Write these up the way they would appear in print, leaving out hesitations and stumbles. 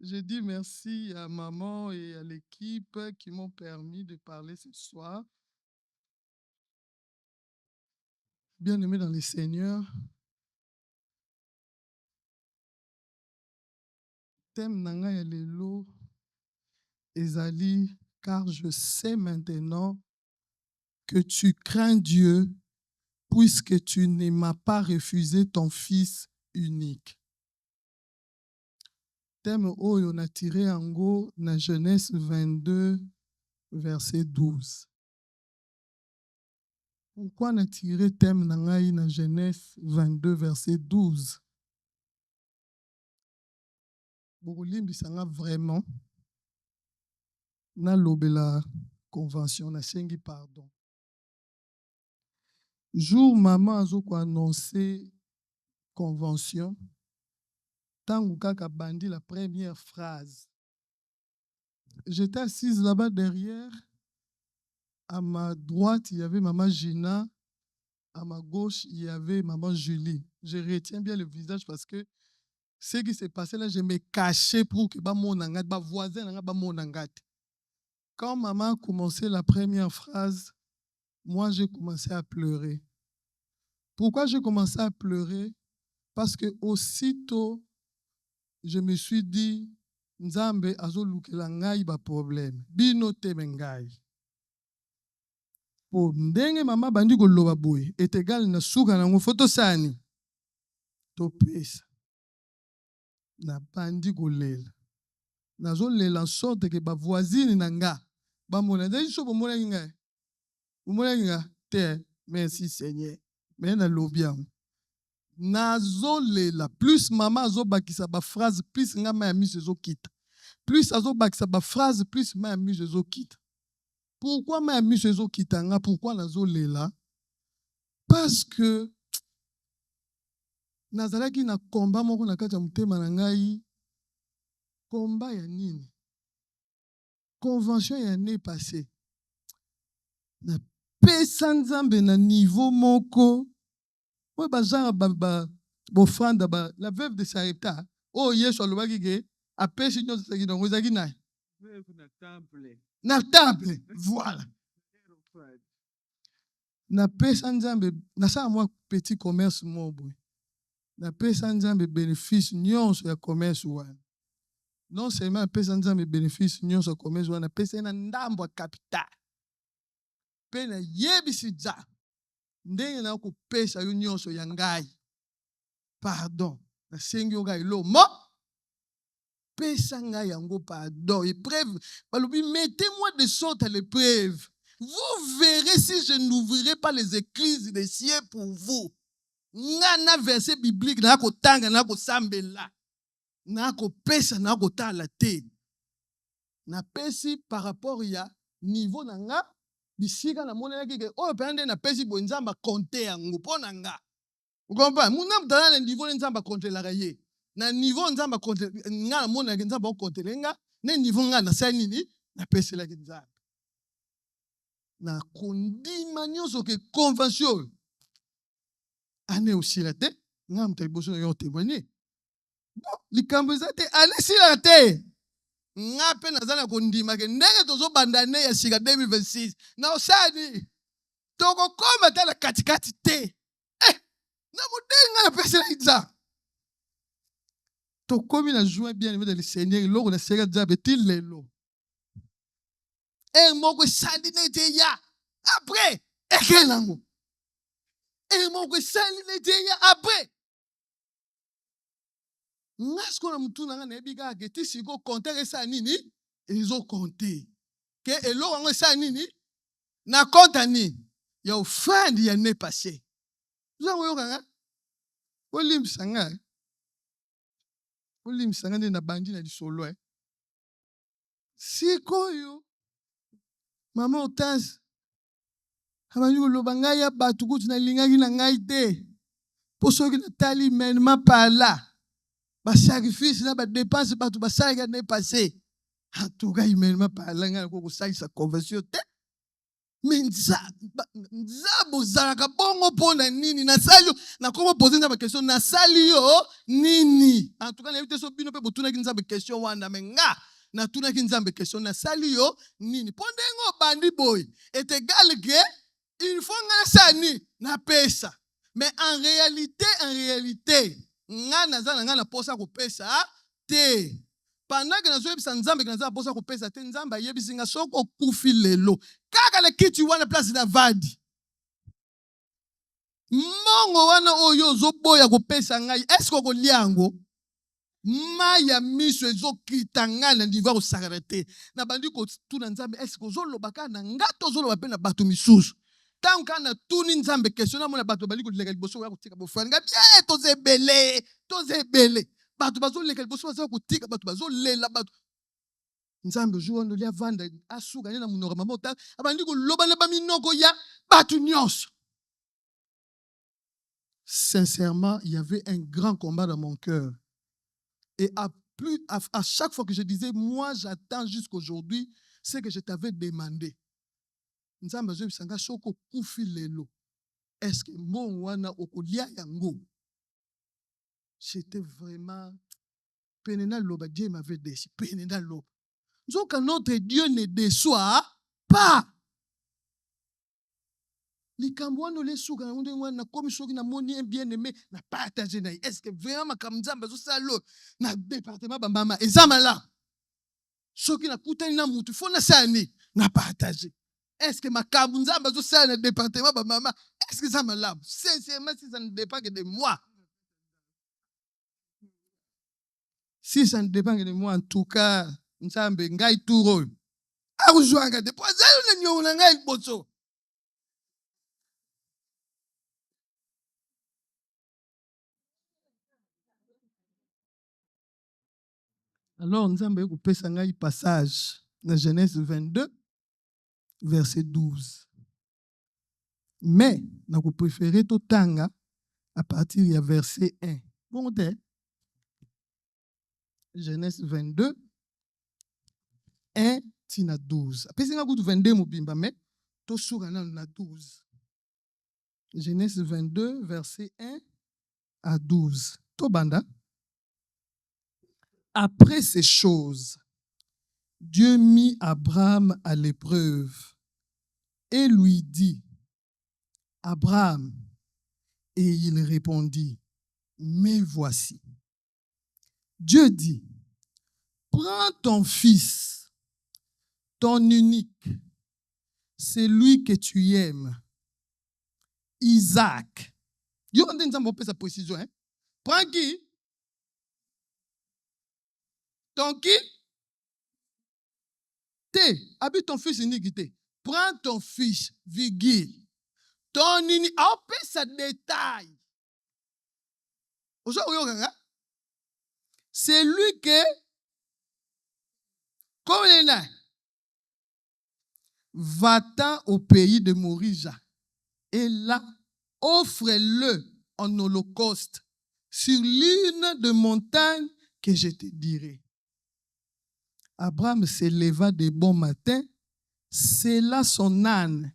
Je dis merci à maman et à l'équipe qui m'ont permis de parler ce soir. Bien-aimés dans les Seigneurs, thème na ngai ya lelo ezali car je sais maintenant que tu crains Dieu puisque tu ne m'as pas refusé ton fils unique. Thème oyo na tiré yango na Genèse 22 verset 12. Pourquoi na tiré thème na ngai na Genèse 22 verset 12? Bokolimbisa nga vraiment nalobela convention nasengi pardon. Jour maman azoko annoncer convention, tango kaka bandi la première phrase. J'étais assise là-bas derrière. À ma droite, il y avait maman Gina. À ma gauche, il y avait maman Julie. Je retiens bien le visage parce que ce qui s'est passé là, je me cachais pour que mon voisin n'anga mon angate. Quand maman a commencé la première phrase, moi j'ai commencé à pleurer. Pourquoi j'ai commencé à pleurer? Parce que aussitôt, je me suis dit, Nzambe azolukela ngai ba problème. Bino teme ngai. Po ndenge mama bandi koloba boye, est égal na suka nango photo sani. Topesa. Na bandi kolela. Nazolela en sorte que ba voisine nanga ba mona ndenge so bo mona ngai. Bo mona ngai te, merci Seigneur. Mais na lobiam. Nazolela plus mama azobakisa ba phrase plus nga ma ami zo kita. Plus azobakisa ba phrase plus ma ami zo kita. Pourquoi ma ami zo kita nga? Pourquoi nazolela? Parce que nazalaki na combat moko na kati ya motema na ngai. Combat ya nini? Convention ya année passée. Na pesa Nzambe na niveau moko. Oye bazanga bofranda la veuve de Sarepta. Oh Yesu alobaki ke apesi nyonso saki dongo ezaki na temple. Na temple. Voilà. Na pesa Nzambe nasala mwa petit commerce mo boye. Na pesa Nzambe bénéfice nyonso ya commerce wana. Non seulement pesa Nzambe bénéfice nyonso ya commerce wana, pesa na ndambo ya capital. Pe na yebisi za ndenge na kopesa yo nyonso ya ngai. Pardon. Nasengi yo ngai lo mo pesa ngai yango pardon. Épreuve. Balobi mettez-moi de sorte à l'épreuve. Vous verrez si je n'ouvrirai pas les écluses des cieux pour vous. Ngana verset biblique na kotanga na kosambela. Na kopesa na kotala te. Na pesi par rapport ya niveau na nga bisika na mona yaki ke oyo pende na pesi bo Nzamba compter yango pona nga. Vous comprenez? Muna mtana na niveau Nzamba compter la ye. Na niveau Nzamba compter nga na mona yaki Nzamba compter nga ne niveau nga na sa nini na pesi la Nzamba. Na kondima nyonso ke convention ane osila te nga mta liboso yo témoigner. Bon, likambo ezate alesila te. Nga pe nazala kondima ke ndenge tozobanda ne ya sika 2026 na osani tokokoma ta na katikati te. Na modenga na pesa na Nzambe. Tokomi na joie bien aimé dans le Seigneur loko na seka Nzambe ti lelo. Moko sali na te ya après ekelango. Moko sali na te ya après. Ngasko na mutu na nga na yebi kaka ke ti siko compter esa nini ezo compter. Ke eloko ngo esa nini na compte nini ya offrande ya année passée. Lango yo kanga olimisa nga. Olimisa nga na bandi na lisolo sikoyo mama Otanse abandi koloba ngai ya bato kutu nalingaki na ngai te. Po soki natali humainement parla basacrifice na badepense bato basalaki année passée. En tout cas humainement parla ngai nakoki kosalisa conversion te. Mais nzambe ozalaka bongo mpona nini nasali yo nakoma pose nzambe question nasali yo nini en tout cas nayebi te so bino mpe botunaki nzambe question wana me nga natunaki nzambe question nasali yo nini mpo ndenge obandi boye est égal que il faut nga nasala nini napesa mais en réalité nga naza na nga na posa kopesa te pendant que nazoyebisa nzambe ke naza na posa kopesa te nzambe ayebisi nga soki okufi lelo kaka na kiti wana place na vadi mbongo wana oyo ozoboya kopesa ngai eske okolia yango mai ya miso ezokita ngai na niveau ya kosakana te na bandi kotuna nzambe eske ozoloba kaka na nga to ozoloba mpe na bato misusu ntango kaka natuni nzambe question namona bato bali koleka liboso oya kotika bofani nga bie toza ebele bato bazoleka liboso baza kotika bato bazolela bato nzambe ojour wana olia vanda asuka nde na monoko mama otala abandi koloba na baminoko ya bato nyonso. Sincèrement, il y avait un grand combat dans mon cœur. Et à chaque fois que je disais, moi j'attends jusqu'aujourd'hui ce que je t'avais demandé. Nzambe azoyebisanga soki okufi lelo est-ce que mbongo wana okolia yango? J'étais vraiment pene naloba, Dieu m'avait déçu, pene naloba. Nzoka notre Dieu ne déçoit pas. Likambo wana olesuka na ndenge wana nakomi soki namoni un bien-aimé na partage na ye est-ce que vraiment makambo nzambe azosala lo na département bambama eza malamu soki nakutani na mutu fo nasala nini na partage est-ce que makambo nzambe azosala na département bambama est-ce que eza malamu? Sincèrement, si ça ne dépend que de moi, si ça ne dépend que de moi, en tout cas nzambe ngai tour oyo akuzwanga te po azali na nyongo na ngai liboso. Alors, nzambe ekopesa ngai passage na Genèse 22, verset 12. Mais, nako préféré totanga à partir du verset 1. Bon, Genèse 22, 1 tina 12. Apesi nga kutu 22 mobimba, mais tosuka na 12. Genèse 22, verset 1 à 12. Tobanda. Après ces choses, Dieu mit Abraham à l'épreuve et lui dit, Abraham, et il répondit, mais voici. Dieu dit, prends ton fils, ton unique, celui que tu aimes, Isaac. Yo on dit sa précision, hein? Prends qui? Ton qui? Habite ton fils unique. Prends ton fils, virgule. Ton unique. Après ça détail. C'est lui que, comme il est, va-t'en au pays de Morija. Et là, offre-le en holocauste sur l'une des montagnes que je te dirai. Abraham se leva de bon matin, sella son âne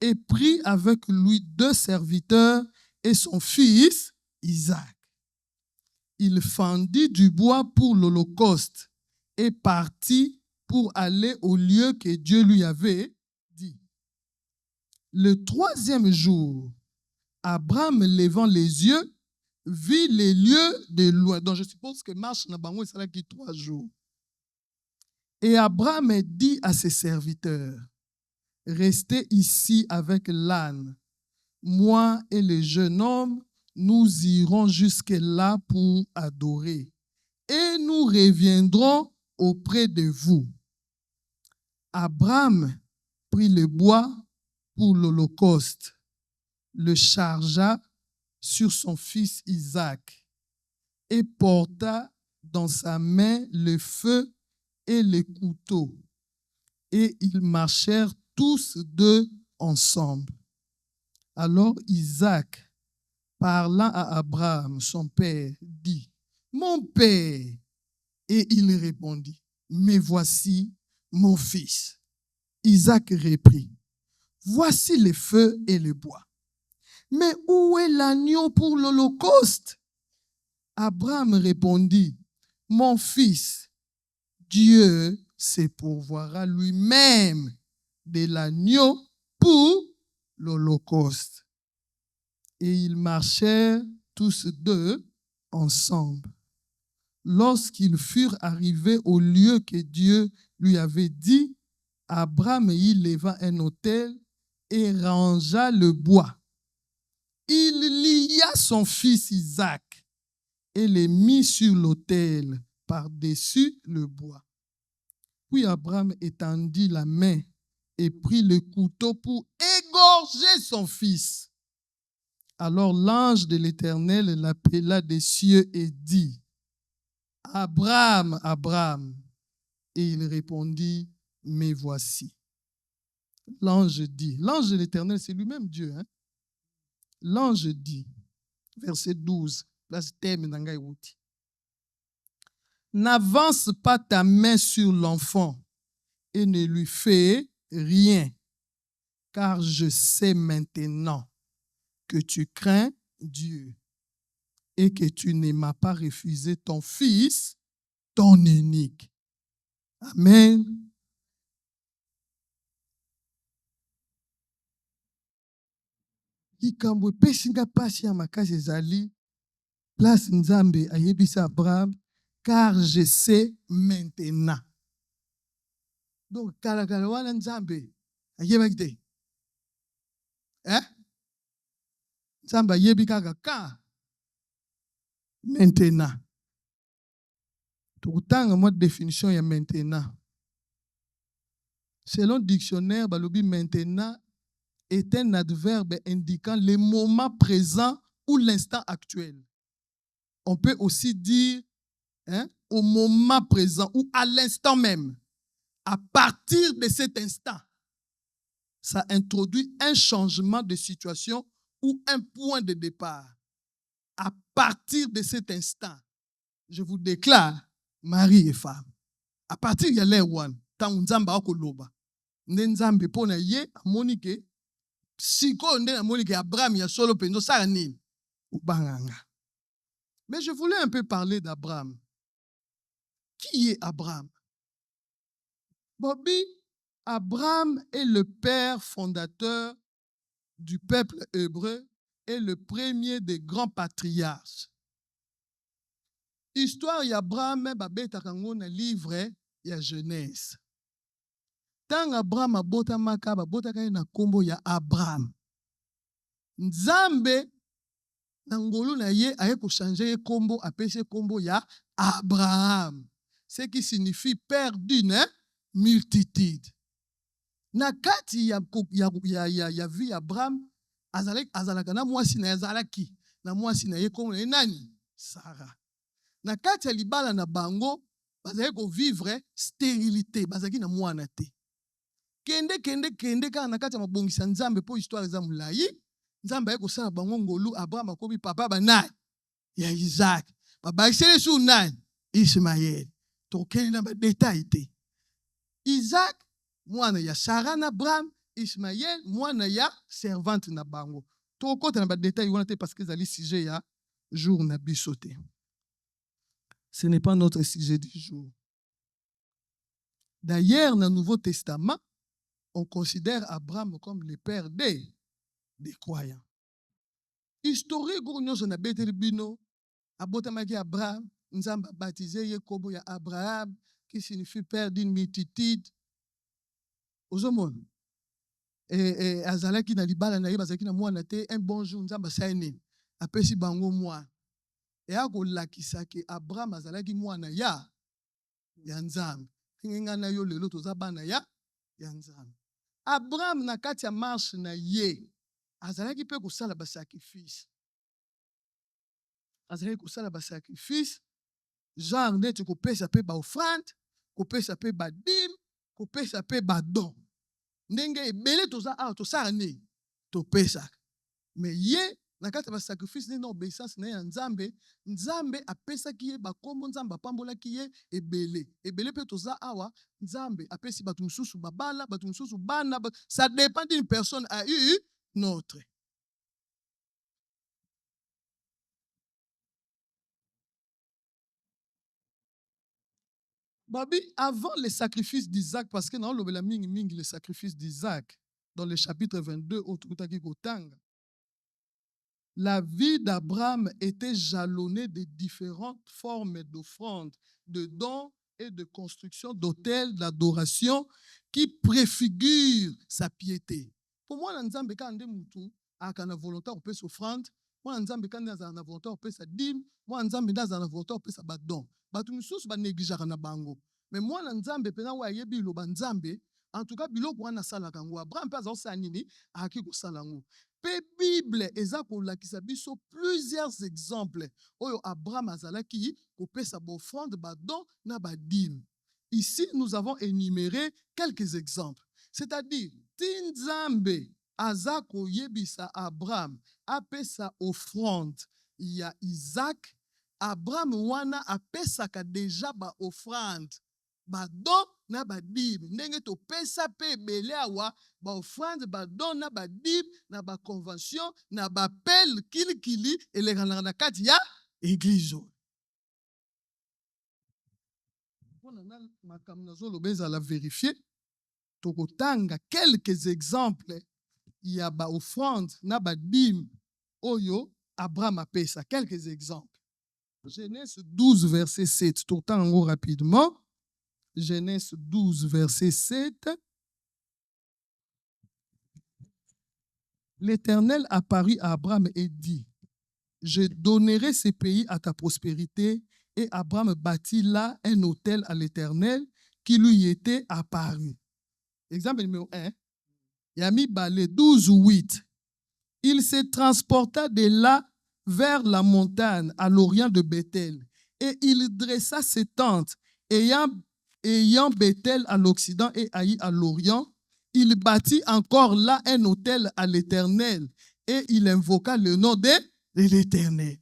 et prit avec lui 2 serviteurs et son fils Isaac. Il fendit du bois pour l'holocauste et partit pour aller au lieu que Dieu lui avait dit. Le 3e jour, Abraham, levant les yeux, vit les lieux de loin. Donc je suppose que marche na bango ça qui 3 jours. Et Abraham dit à ses serviteurs, restez ici avec l'âne. Moi et le jeune homme, nous irons jusque-là pour adorer. Et nous reviendrons auprès de vous. Abraham prit le bois pour l'holocauste, le chargea sur son fils Isaac et porta dans sa main le feu et les couteaux, et ils marchèrent tous 2 ensemble. Alors Isaac, parlant à Abraham, son père, dit, mon père. Et il répondit, mais voici mon fils. Isaac reprit, voici le feu et le bois. Mais où est l'agneau pour l'holocauste? Abraham répondit, mon fils, Dieu se pourvoira lui-même de l'agneau pour l'holocauste. Et ils marchèrent tous deux ensemble. Lorsqu'ils furent arrivés au lieu que Dieu lui avait dit, Abraham y leva un autel et rangea le bois. Il lia son fils Isaac et le mit sur l'autel par-dessus le bois. Puis Abraham étendit la main et prit le couteau pour égorger son fils. Alors l'ange de l'Éternel l'appela des cieux et dit, Abraham, Abraham. Et il répondit, me voici. L'ange dit, l'ange de l'Éternel, c'est lui-même Dieu. Hein? L'ange dit, verset 12, place thème dans Gaïwouti. N'avance pas ta main sur l'enfant et ne lui fais rien, car je sais maintenant que tu crains Dieu et que tu ne m'as pas refusé ton fils, ton unique. Amen. Likambo epesinga pasi ya makasi ezali place Nzambe ayebisa Abraham, car je sais maintenant. Donc kala wana Nzambe ayebaki te. Nzambe ayebi kaka ka maintenant. Tokutanga mwa définition ya maintenant. Selon le dictionnaire, balobi maintenant est un adverbe indiquant le moment présent ou l'instant actuel. On peut aussi dire au moment présent ou à l'instant même. À partir de cet instant, ça introduit un changement de situation ou un point de départ. À partir de cet instant, je vous déclare mari et femme. À partir de l'heure tant Nzamba akoloba, Nzambe pona ye amoni ke siko nde amoni ke Abraham ya solo penzo sala nini ubanganga. Mais je voulais un peu parler d'Abraham. Qui est Abraham? Bobby, Abraham est le père fondateur du peuple hébreu et le premier des grands patriarches. Histoire d'Abraham, babetaka ngo na livre ya Genèse. Tant Abraham abotamaka, babotaka na kombo ya Abraham. Nzambe na ngolu na ye aye ko changer kombo, apese kombo ya Abraham. Ce qui signifie père d'une multitude. Na kati ya vie Abraham, azalaka na mwasi na yazalaki, na mwasi na ye kombo na nani? Sarah. Na kati ya libala na bango, bazali ko vivre stérilité, bazaki na mwana te. Kende kaka na kati ya mabongisa Nzambe po histoire eza mulayi, Nzambe aye kosala bango ngolu, Abraham akobi papa banani ya Isaac. Baba isele su nani? Ismaël. Tokende na ba détail te. Isaac mwana ya Sarah na Abraham, Ismaël mwana ya servante na bango. Tokota na ba détail wana te parce que ezali sujet ya jour na biso te. Ce n'est pas notre sujet du jour. D'ailleurs, dans le Nouveau Testament, on considère Abraham comme le père des croyants. Historique, nous avons bino, abotamaki Abraham, nous avons baptisé Yakobo ya Abraham, qui signifie père d'une multitude. Ozomon. Et azalaki na libala na ye bazalaki na mwana te, un bon jour nous avons saini, apesi bango mwana. Et akolakisa ke Abraham azalaki mwana ya Nzambe. Ngana yo lelo toza bana ya Nzambe. Abraham na kati ya marche na ye azalaki pe kosala ba sacrifice. Azalaki kosala ba sacrifice genre neti kopesa pe ba offrande, kopesa pe ba dîme, kopesa pe ba don. Ndenge ebele toza awa tosala nini topesa. Mais ye na kati ba sacrifice na obéissance na ya Nzambe, Nzambe apesaki ye bakombo, Nzambe apambolaki ye ebele pe toza awa, Nzambe apesi bato mosusu babala, bato mosusu bana, ça dépend d'une personne à une autre. Babi, avant les sacrifices d'Isaac, parce que dans le sacrifice d'Isaac, dans le chapitre 22, la vie d'Abraham était jalonnée de différentes formes d'offrandes, de dons et de construction d'autels d'adoration qui préfigurent sa piété. Pour moi, Nzambe quand mutu aka na volonté on peut s'offrande, moi Nzambe quand na volonté on peut sa dîme, moi Nzambe na volonté on peut sa badon. Batu misusu ba négligeaka na bango. Mais moi Nzambe pena wa yebi lo Nzambe, en tout cas biloko wana sala kango. Abraham pa za nini aki ko sala ngo. Pe Bible eza kolakisa biso plusieurs exemples oyo Abraham azalaki kopesa ba offrande badon na badîme. Ici, nous avons énuméré quelques exemples. C'est-à-dire, Tinzambe azako yebisa Abraham apesa offrande ya Isaac, Abraham wana apesaka déjà ba offrande badon na badîme. Ndenge to pesa pe ebele awa ba offrande badon na badîme na ba convention na ba pel kilikili elekana na kati ya église. La vérifier, tokotanga quelques exemples ya ba offrande na ba dîme oyo Abraham apesa, quelques exemples. Genèse 12 verset 7, totango rapidement. Genèse 12 verset 7. L'Éternel apparut à Abraham et dit: je donnerai ces pays à ta prospérité. Et Abraham bâtit là un autel à l'Éternel qui lui était apparu. Exemple numéro 1. Yami Balé 12, 8. Il se transporta de là vers la montagne à l'orient de Bethel. Et il dressa ses tentes, ayant Bethel à l'occident et Haï à l'orient. Il bâtit encore là un autel à l'Éternel. Et il invoqua le nom de l'Éternel.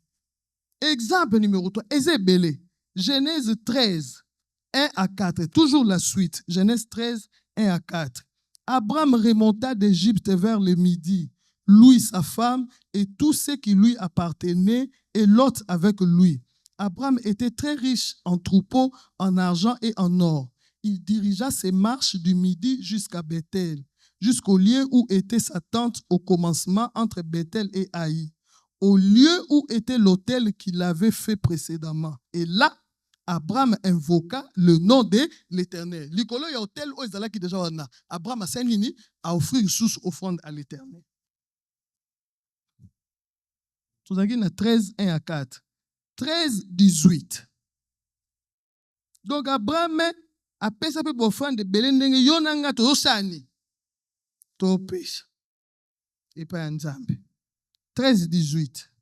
Exemple numéro 3, Ézébélé, Genèse 13, 1 à 4, toujours la suite, Genèse 13, 1 à 4. Abraham remonta d'Égypte vers le midi, lui, sa femme et tous ceux qui lui appartenaient, et Lot avec lui. Abraham était très riche en troupeaux, en argent et en or. Il dirigea ses marches du midi jusqu'à Bethel, jusqu'au lieu où était sa tente au commencement entre Bethel et Haï, au lieu où était l'autel qu'il avait fait précédemment. Et là, Abraham invoqua le nom de l'Éternel. Likolo ya hôtel o ezalaki déjà wana. Abraham a senini a offrir une source offrande à l'Éternel. Tozaki na 13, 1 à 4. 13, 18. Donc Abraham a pesa pe offrande belé ndenge yo nanga tozosani. Topesa. Et pas Nzambe. 13, 18.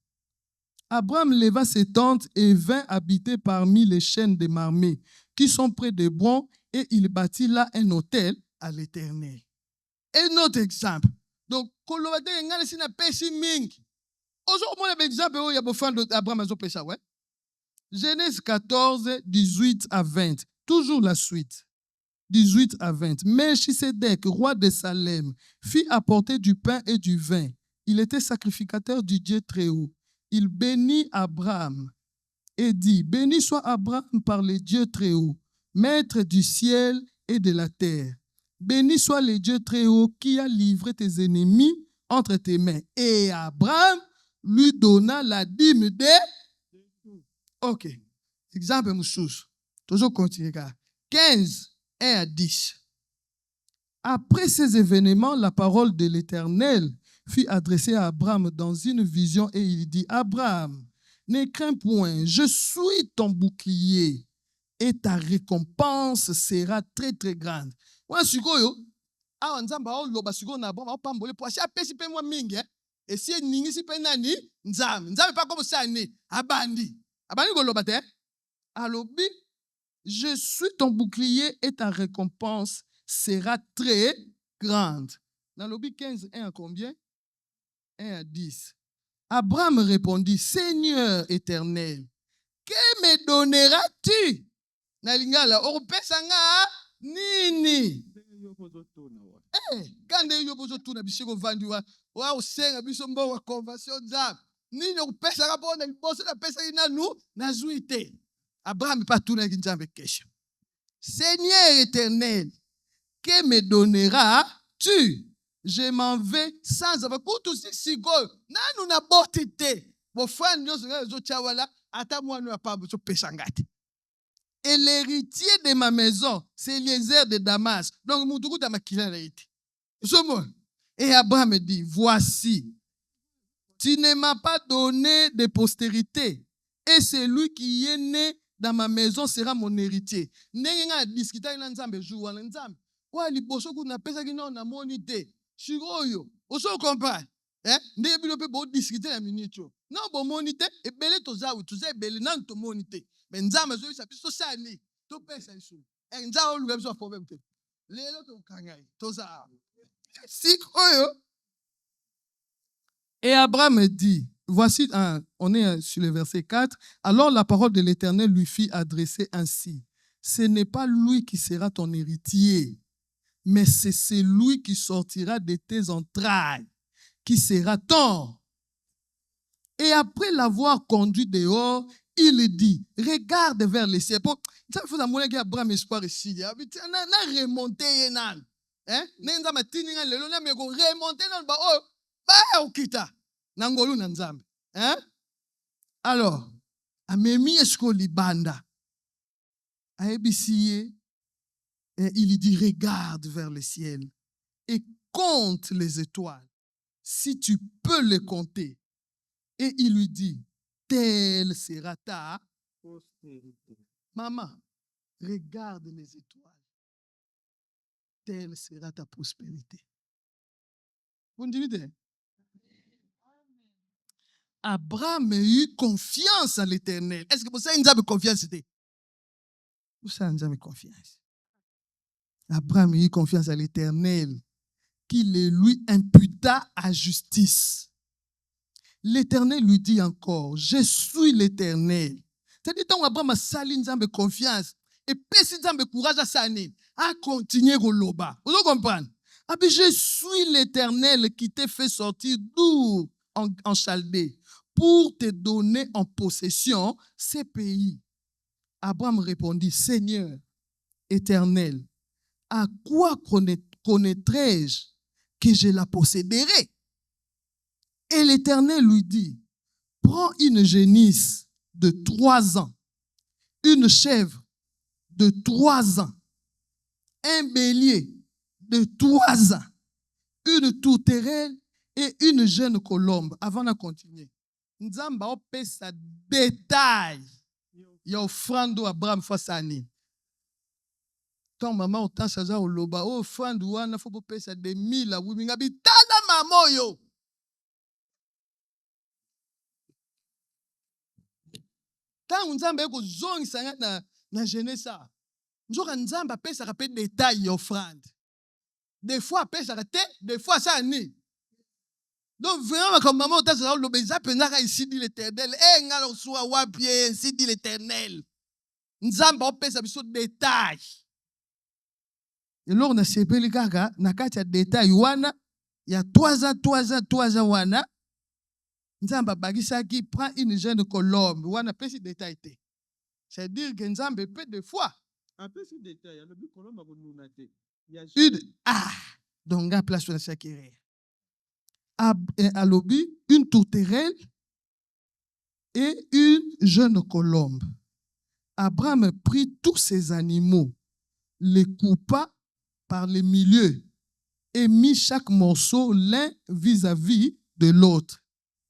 Abraham leva ses tentes et vint habiter parmi les chênes de Mamré qui sont près d'Hébron, et il bâtit là un autel à l'Éternel. Un autre exemple. Donc, kolobate ngane sina pesi mingi. Aujourd'hui, on a exemple où il y a besoin d'Abraham azo pesa, ouais. Genèse 14, 18 à 20. Toujours la suite. 18 à 20. Melchisedec, roi de Salem, fit apporter du pain et du vin. Il était sacrificateur du Dieu très haut. Il bénit Abraham et dit: béni soit Abraham par le Dieu très haut, maître du ciel et de la terre. Béni soit le Dieu très haut qui a livré tes ennemis entre tes mains. Et Abraham lui donna la dîme de... Ok. Exemple moussous. Toujours continuer. 15, 1 à 10. Après ces événements, la parole de l'Éternel fut adressée à Abraham dans une vision et il dit: Abraham, ne crains point, je suis ton bouclier et ta récompense sera très très grande. Wana sikoyo, awa nzamba o loba sikoyo na Abraham pambole po asia pesi pe mwa mingi et si ningisi pe nani nzambe pa comme ça ni abandi ko loba te alobi: je suis ton bouclier et ta récompense sera très grande. Dans l'objet 15, 1 à combien? 1 à 10. Abraham répondit, Seigneur éternel, que me donneras-tu? Na lingala, opesanga nini? Kande yo bozo tuna bishiko vandi wa usenga biso mbo wa conversion za. Nini opesanga bona liboso na pesa inanu na zuite. Abraham pas tuna kinjambe kesha. Seigneur éternel, que me donneras-tu? Je m'en vais sans avoir. Kutu si sigo, nanu na botite. Bo frère nyonso zo chawala ata mwana wa pabo so pesangati. Et l'héritier de ma maison, c'est Eliezer de Damas. Donc, Moutoukou Tamakila a été. Et Abraham me dit, voici, tu ne m'as pas donné de postérité. Et celui qui est né dans ma maison sera mon héritier. Nenga discuta ina nzambe juwa na nzambe. Kwa liboso kuna pesa kina na monite. Shiroyo. Oso comprendre. Ndenge bino pe bo discuter na minute. Non bo monite e bele tozawi, tuza bele nan to monite. Mais nzambe zo isa biso sani. To pesa isu. Nzao lu biso problème te. Lelo to kangai. Toza. Sikoyo. Et Abraham dit, voici, on est sur le verset 4, alors la parole de l'Éternel lui fit adresser ainsi, ce n'est pas lui qui sera ton héritier, mais c'est celui qui sortira de tes entrailles, qui sera ton. Et après l'avoir conduit dehors, il dit, regarde vers le ciel. Ça fait la monnaie qu'Abraham espoir ici. Na remonter nan. Nenza matini nga lelo na meko remonter nan ba oh ba okita. Nangolu na nzambe. Alors, amemi esko libanda. Aebisiye, il dit regarde vers le ciel et compte les étoiles si tu peux les compter. Et il lui dit, telle sera ta postérité. Maman, regarde les étoiles. Telle sera ta prospérité. Vous me dites? Abraham a eu confiance à l'Éternel. Est-ce que vous savez, il a confiance? Vous savez, il a confiance. Abraham a eu confiance à l'Éternel, qui le lui imputa à justice. L'Éternel lui dit encore, je suis l'Éternel. C'est-à-dire, quand Abraham a sali nzambe confiance, et puis si nzambe courage à sali, à continuer au loba. Vous comprenez? Ah bien, je suis l'Éternel qui t'a fait sortir d'où en Chaldée pour te donner en possession ces pays. Abraham répondit, Seigneur éternel, à quoi connaîtrai-je que je la posséderai? Et l'Éternel lui dit, prends une génisse de 3 ans, une chèvre de 3 ans, un bélier de 3 ans, une tourterelle et une jeune colombe. Avant de continuer, Nzamba opé sa détail. Ya offrande Abraham face à Annie. Quand maman autant chaza au loba, offrande wana faut popé sa de 1000 à wiminga bitana maman yo. Quand Nzamba eko zongi sanga na jeunesse ça. Nzoka Nzamba pesa rapé détail offrande. Des fois pesa raté, des fois ça Annie. Donc vraiment comme maman autant chaza au loba, ça penaka ici dit l'Éternel. Ngalo soit wapi ici dit l'Éternel. Nzamba opesa biso détail. Et lors na sepeli kaka na kati ya détail wana ya 3 ans wana Nzamba bagisaki prend une jeune colombe wana pesi détail te. C'est dire que Nzamba peut des fois après ce détail alors bi colombe ko nuna te. Donc la place sur la sakere. Alobi une tourterelle et une jeune colombe. Abraham prit tous ces animaux, les coupa par les milieux et mit chaque morceau l'un vis-à-vis de l'autre.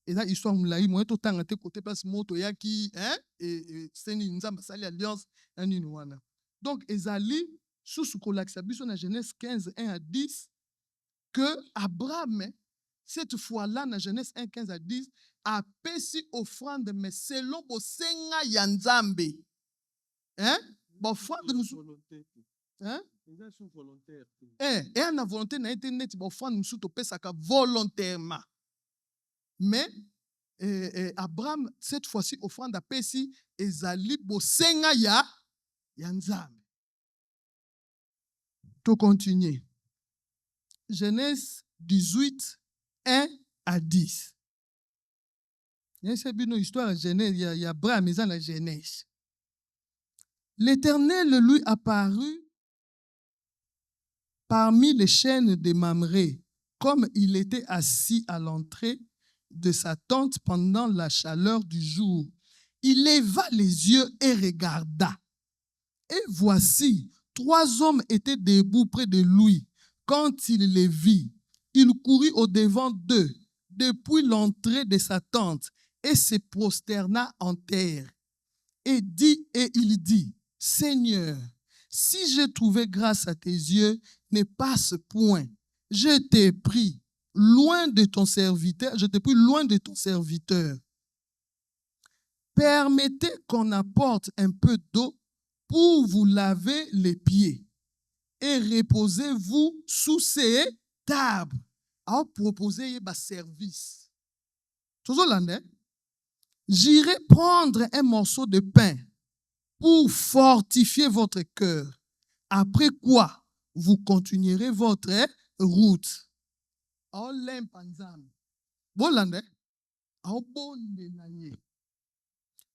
Et là, histoire m'laï, moi, tout temps, à côté, parce que moto yaki, et c'est une alliance, donc, Ezali, sous ce collègue, dans Genèse 15, 1 à 10, que Abraham, cette fois-là, dans Genèse 1, 15 à 10, a payé offrande, mais selon Bosenga Yanzambe. Offrande, et à la volonté n'a été net, offrande, nous sommes volontairement. Mais Abraham, cette fois-ci, offrande apesi ezali bosenga ya nzambe. To continuer. Genèse 18, 1 à 10. C'est une histoire de Genèse, il y a Abraham, mais dans la Genèse. L'Éternel lui apparut parmi les chênes de Mamré, comme il était assis à l'entrée de sa tente pendant la chaleur du jour. Il leva les yeux et regarda. Et voici, 3 hommes étaient debout près de lui. Quand il les vit, il courut au-devant d'eux, depuis l'entrée de sa tente, et se prosterna en terre. Et il dit, Seigneur, si j'ai trouvé grâce à tes yeux, ne passe point. Je t'ai pris loin de ton serviteur. Permettez qu'on apporte un peu d'eau pour vous laver les pieds et reposez-vous sous ces tables. Alors, proposer un service. J'irai prendre un morceau de pain pour fortifier votre cœur. Après quoi, vous continuerez votre route.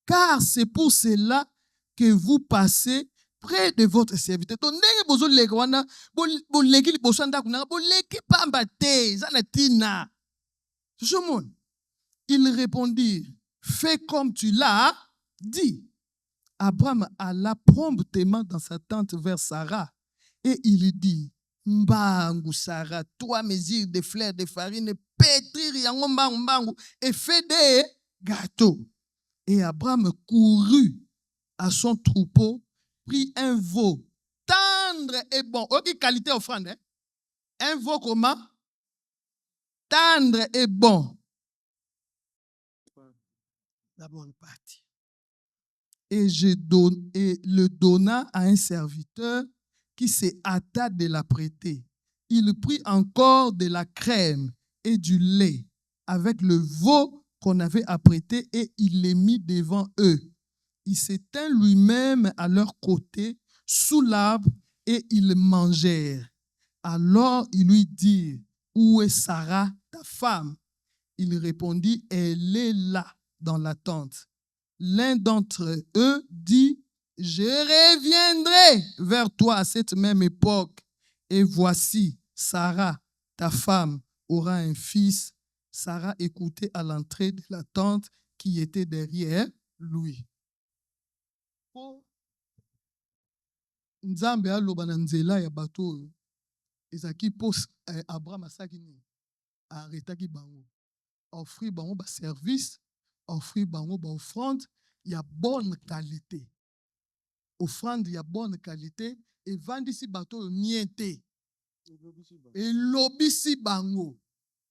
Car c'est pour cela que vous passez près de votre serviteur. Il répondit, fais comme tu l'as dit. Abraham alla promptement dans sa tente vers Sarah et il lui dit, Mbangu Sarah, toi mesure de fleurs de farine, pétrir yango mbangu et fais des gâteaux. Et Abraham courut à son troupeau, prit un veau tendre et bon. Ok, qualité offrande. Hein? Un veau comment? Tendre et bon. La bonne partie. Et le donna à un serviteur qui se hâta de la prêter. Il prit encore de la crème et du lait avec le veau qu'on avait apprêté et il les mit devant eux. Il s'étint lui-même à leur côté sous l'arbre et ils mangèrent. Alors il lui dit, où est Sarah, ta femme? Il répondit, elle est là dans la tente. L'un d'entre eux dit, je reviendrai vers toi à cette même époque. Et voici, Sarah, ta femme, aura un fils. Sarah écoutait à l'entrée de la tente qui était derrière lui. Nzambe aloba na nzela ya bato oyo ezaki po Abraham asaki nini aretaki bango offrir bango ba service offrir bango ba offrande ya bonne qualité offrande ya bonne qualité evandisi bato oyo niente elobisi bango.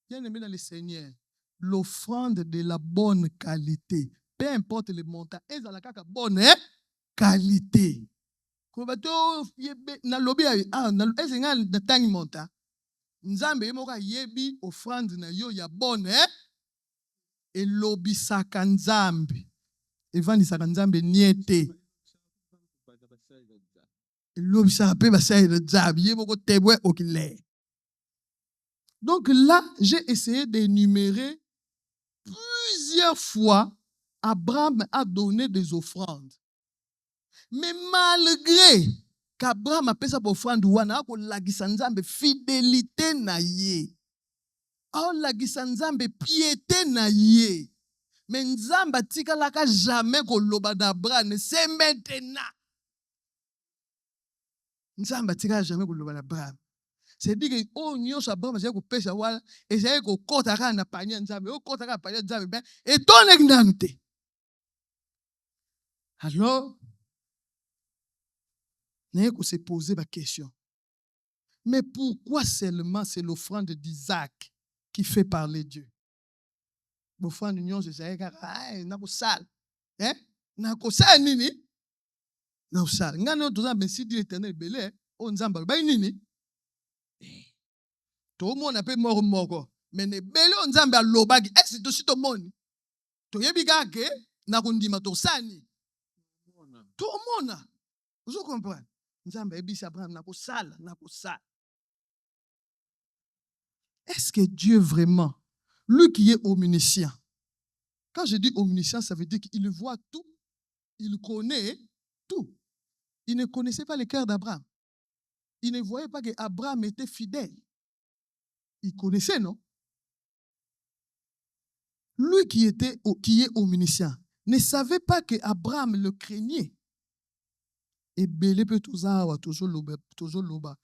Bien aimé dans le Seigneur, l'offrande de la bonne qualité, peu importe le montant, ezala kaka bonne qualité. Na lobi ezenga na tangi monta nzambe yemoka yebi offrande na yo ya bonne elobisaka nzambe evandisaka nzambe niete elobisaka pe basalela nzambe yemoko tebwe okile. Donc là, j'ai essayé d'énumérer plusieurs fois Abraham a donné des offrandes. Mais malgré qu'Abraham a fait sa offrande, wana ko lagisa nzambe fidélité na ye. A lagisa nzambe piété na ye. Mais nzamba tikalaka jamais ko loba d'Abraham, c'est maintenant. Nzamba tikalaka jamais ko loba d'Abraham. C'est-à-dire que oh nyonso Abraham azali kopesa wana ezali kokota kaka na panier nzambe okota kaka panier nzambe ben etonaki nanu te. Alors naye ko se poser la question. Mais pourquoi seulement c'est l'offrande d'Isaac qui fait parler Dieu? L'offrande nyonso ezali kaka na kosala na kosala nini na kosala ngano toza merci Dieu éternel belé o nzamba ba nini. Tout le monde a moko mais ne belo nzambe alobaki est-ce que to moni toyebi kake na kondima tosani Mona. tomona. Vous comprenez? Nzambe ebisi Abraham na kosala. Est-ce que Dieu vraiment, lui qui est omniscient, quand je dis omniscient, ça veut dire qu'il voit tout, il connaît tout. Il ne connaissait pas le cœur d'Abraham. Il ne voyait pas qu'Abraham était fidèle. Il connaissait, non? Lui qui est omniscient ne savait pas qu'Abraham le craignait. Et belé peut toujours loba.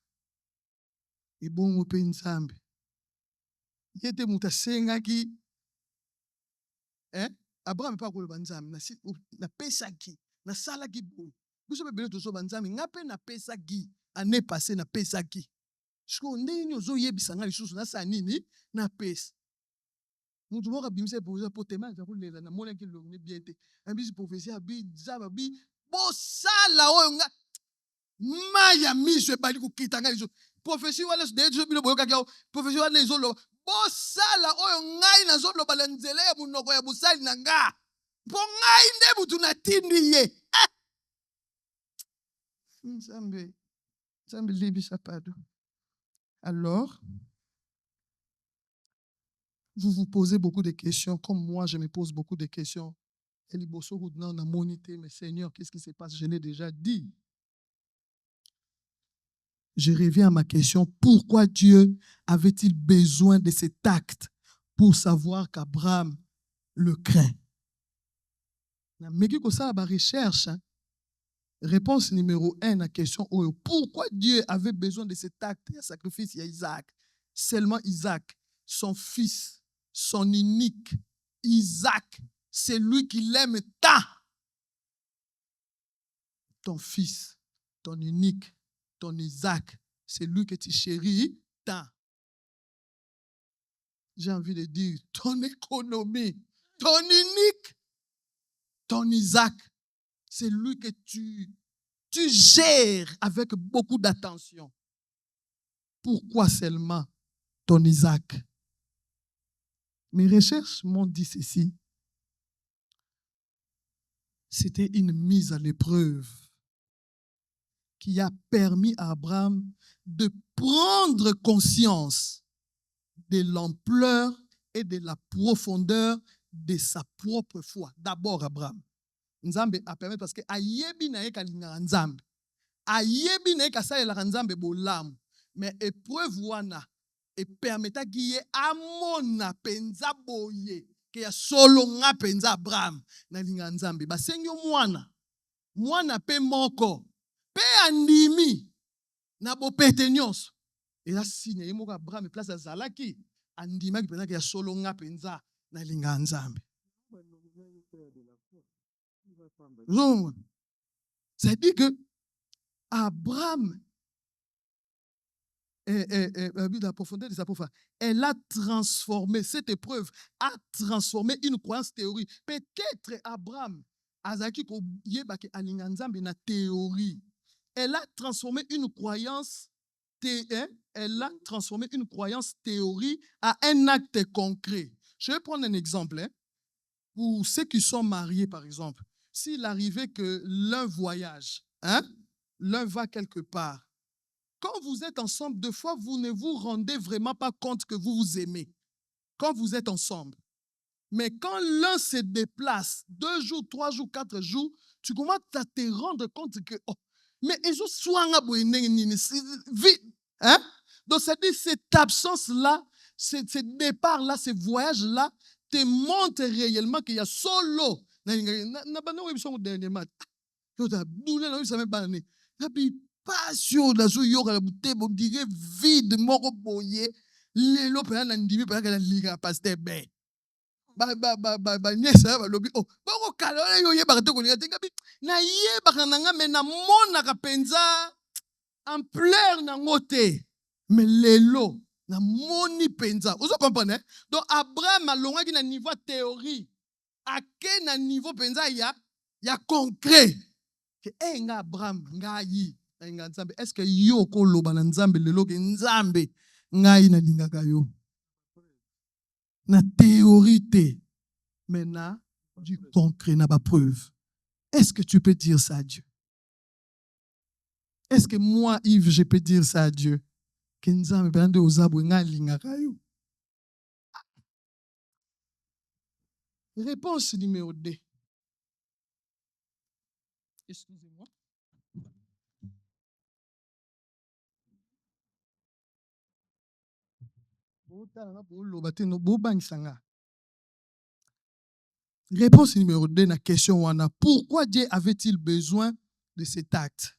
Et bon, on peut ensemble. Il était mutasenga qui, Abraham pas ko banzam na pesa ki na sala ki bon. Biso belé toujours banzam ngape na pesa ki année passée na pesa ki. Siko ndeni ozo yebisanga lisusu na sa nini na pesa. Mutu moko bimisa poser potema za kulela na mona ki longne bien te. Ambisi prophétie abi zaba bi bo sala oyo nga maya miso ebali kokitanga liso. Prophétie wana dejo bilo boyoka kia prophétie wana ezolo bo sala oyo ngai nazoloba la nzela ya munoko ya busali na nga. Po ngai nde mutu natindi ye. Nzambe libisa pardon. Alors, vous vous posez beaucoup de questions, comme moi, je me pose beaucoup de questions. Et les bosso on a monité, mais Seigneur, qu'est-ce qui se passe? Je l'ai déjà dit. Je reviens à ma question. Pourquoi Dieu avait-il besoin de cet acte pour savoir qu'Abraham le craint? Mais qui ça la recherche? Réponse numéro 1 à la question. Pourquoi Dieu avait besoin de cet acte de sacrifice à Isaac? Seulement Isaac, son fils, son unique. Isaac, c'est lui qui l'aime tant. Ton fils, ton unique, ton Isaac, c'est lui que tu chéris tant. J'ai envie de dire, ton économie, ton unique, ton Isaac, c'est lui que tu gères avec beaucoup d'attention. Pourquoi seulement ton Isaac? Mes recherches m'ont dit ceci. C'était une mise à l'épreuve qui a permis à Abraham de prendre conscience de l'ampleur et de la profondeur de sa propre foi. D'abord, Abraham. Nzambe a permis parce que ayebi na ye kalinga nzambe. Ayebi na ye kasalela nzambe bolamu. Mais épreuve wana et permetta ki ye amona penza boye ke ya solo nga penza Abraham na linga nzambe. Basengi mwana pe moko pe andimi na bopete nyonso. Et là signe ye moko Abraham place azalaki andimaki penza ke ya solo nga penza na linga nzambe. C'est-à-dire que Abraham, la profondeur de sa profondeur, elle a transformé, cette épreuve a transformé une croyance théorie. Peut-être Abraham, Azaki ko yebake alinga nzambe na théorie. Elle a transformé une croyance théorie à un acte concret. Je vais prendre un exemple. Pour ceux qui sont mariés, par exemple, s'il arrivait que l'un voyage, l'un va quelque part, quand vous êtes ensemble, deux fois, vous ne vous rendez vraiment pas compte que vous vous aimez. Quand vous êtes ensemble. Mais quand l'un se déplace, 2 jours, 3 jours, 4 jours, tu commences à te rendre compte que, mais ils ont soin vite. Donc, c'est-à-dire cette absence-là, ce départ-là, ce voyage-là, te montre réellement qu'il y a solo. Passion vide moko boye lelo pena na ndimi pena na liga pasteur ben nyesa balobi boko kala yo ye bakate ko linga tenga bi na ye bakana me na mona ka penza ampleur na ngote mais lelo na moni penza vous comprenez donc Abraham alongaki na niveau théorie ake na niveau penza ya concret que nga Abraham ngai est-ce que yo ko loba na nzambe lelo ke nzambe ngai na lingaka yo na théorie te mais na Du concret, n'a pas preuve. Est-ce que tu peux dire ça à Dieu? Est-ce que moi, Yves, je peux dire ça à Dieu? Réponse numéro 2. Excusez-moi. Réponse numéro 2 la question wana. Pourquoi Dieu avait-il besoin de cet acte?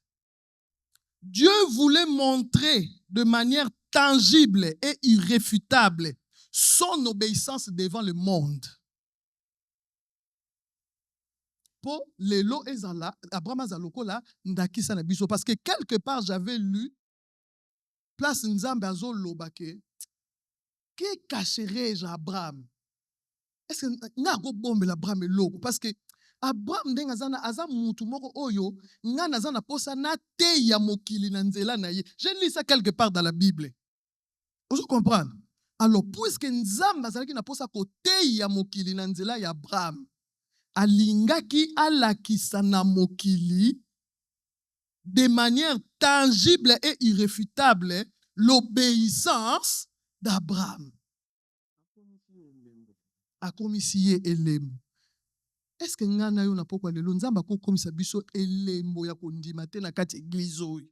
Dieu voulait montrer de manière tangible et irréfutable son obéissance devant le monde. Pour les lots ezala, Abraham azaloko la ndakisa na biso parce que quelque part j'avais lu place nzambe azoloba ke cacherai-je à Abraham? Est-ce que nga go bombela Abraham eloko parce que Abraham ndenge aza mutu moko oyo nga naza na posa na te ya mokili na nzela na ye. Je lis ça quelque part dans la Bible. Vous comprenez? Alors puisque nzambe azalaki na posa ko te ya mokili na nzela ya Abraham, alingaki alakisa na mokili de manière tangible et irréfutable l'obéissance d'Abraham. Akomisi ye elembo. Est-ce que nga na yo na pokwa lelo nzamba akokomisa biso elembo ya kondima te na kati église oyo?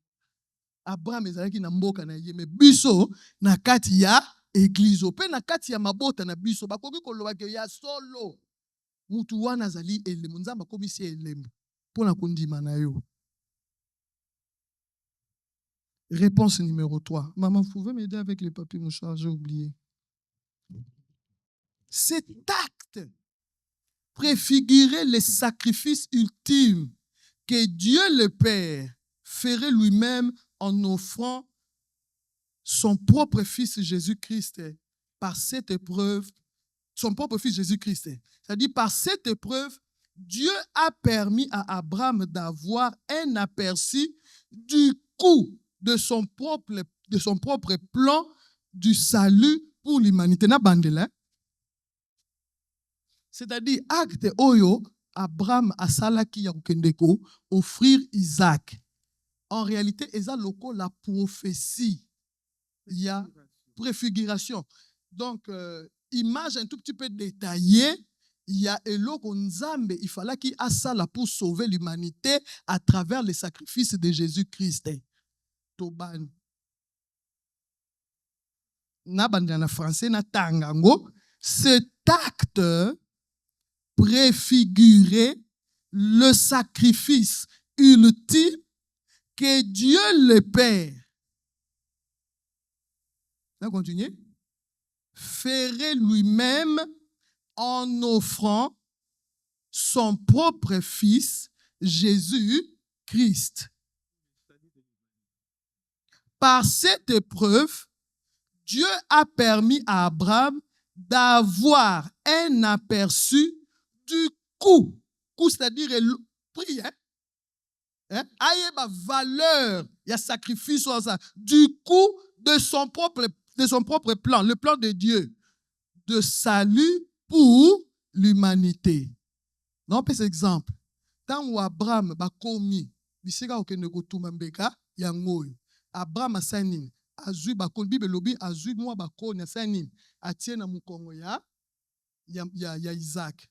Abraham ezalaki na mboka na ye, me biso na kati ya église pe na kati ya mabota na biso bakoki koloba ke ya solo mutu wana azali elembo, nzamba akomisi elembo mpona kondima na yo. Réponse numéro 3. Maman, vous pouvez m'aider avec les papiers mouchoirs, j'ai oublié. Cet acte préfigurait les sacrifices ultimes que Dieu le Père ferait lui-même en offrant son propre fils Jésus-Christ par cette épreuve, son propre fils Jésus-Christ. C'est-à-dire par cette épreuve, Dieu a permis à Abraham d'avoir un aperçu du coût de son propre plan du salut pour l'humanité. C'est-à-dire, acte oyo, Abraham asalaki ya kokendeko offrir Isaac. En réalité, eza loko la prophétie. Il y a préfiguration. Donc, image un tout petit peu détaillée. Il y a eloko nzambe, il fallait qu'il asala pour sauver l'humanité à travers les sacrifices de Jésus-Christ. Toban. Na bandana français na tangango. Cet acte préfigurer le sacrifice ultime que Dieu le Père, on continue, ferait lui-même en offrant son propre fils Jésus-Christ. Par cette épreuve, Dieu a permis à Abraham d'avoir un aperçu du coût, c'est-à-dire le prix, la valeur, il y a sacrifice, du coût de son propre plan, le plan de Dieu, de salut pour l'humanité. Non, par exemple, tant où Abraham a commis, bisika okende kotuma mbeka ya ngoyo, Abraham asani azui bakoni Bible lobi azui mwa bakoni asani atie na mukongo ya Isaac.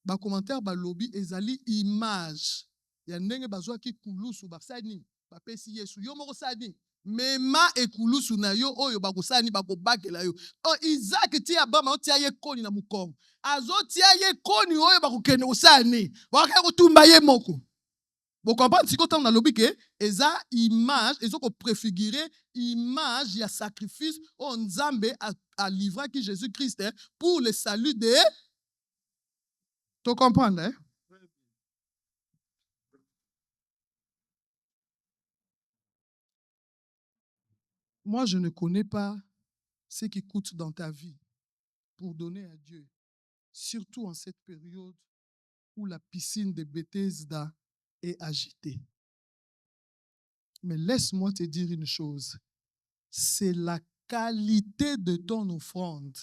Ba commentaire ba lobby ezali image ya ndenge bazwaki kulusu basani bapesi Yesu yo moko sani mema ekulusu na yo oyo bakosani bakobakela yo. Oh, Isaac ti Abraham otia ye koni na mukongo azotia ye koni oyo bakokende osani bakaka kotumba ye moko. Vous comprenez si quand on a lobby que eza image ezoko préfigurer image ya sacrifice on Nzambe a livré qui Jésus-Christ pour le salut de. Tu comprends, hein? Moi, je ne connais pas ce qui coûte dans ta vie pour donner à Dieu, surtout en cette période où la piscine de Bethesda est agitée. Mais laisse-moi te dire une chose, c'est la qualité de ton offrande,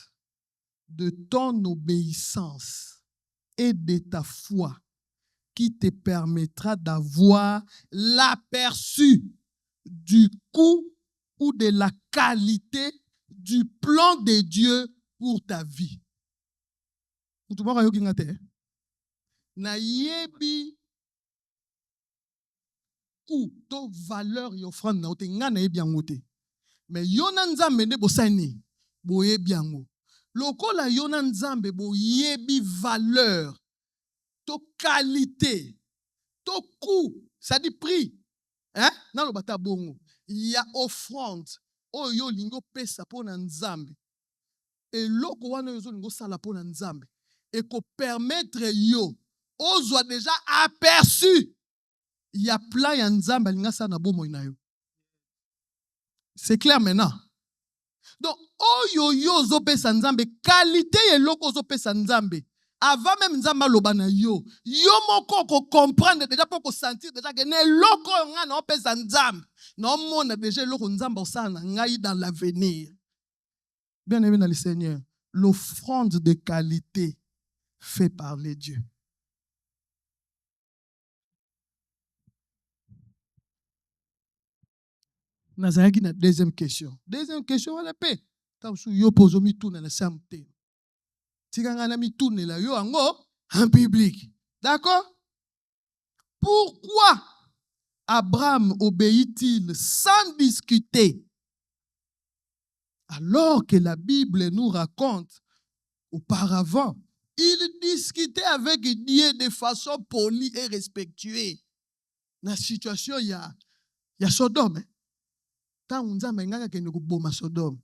de ton obéissance et de ta foi qui te permettra d'avoir l'aperçu du coût ou de la qualité du plan de Dieu pour ta vie. Na yebi coût to valeur yo offrande na ote nga na yebi yango te. Mais yo na nzambe nde bosani boyebi yango. Lokola yo na nzambe boyebi valeur to qualité to coût, ça dit prix. Hein? Na lo bata bongo. Ya offrande oyo lingo pesa pona nzambe. Eloko wana yo lingo sala pona nzambe. Et ko permettre yo ozwa déjà aperçu ya plan ya nzambe alinga sa na bomo na yo. C'est clair maintenant. Donc oyo yo zo pesa nzambe qualité eloko zo pesa nzambe. Avant même nzamba loba na yo moko ko comprendre déjà pour ko sentir déjà que ne loko nga na pesa nzambe na mona déjà loko nzamba osana ngai dans l'avenir. Bien aimé dans le Seigneur, l'offrande de qualité fait parler Dieu. Nazaraki na deuxième question. Deuxième question wala pe. Ta su yo pozo mi tuna na samte. Tikanga na mi tuna la yo ango en public. D'accord? Pourquoi Abraham obéit-il sans discuter alors que la Bible nous raconte auparavant, il discutait avec Dieu de façon polie et respectueuse. Dans la situation, il y a Sodome. Tant on a mengaka que nous boma Sodome.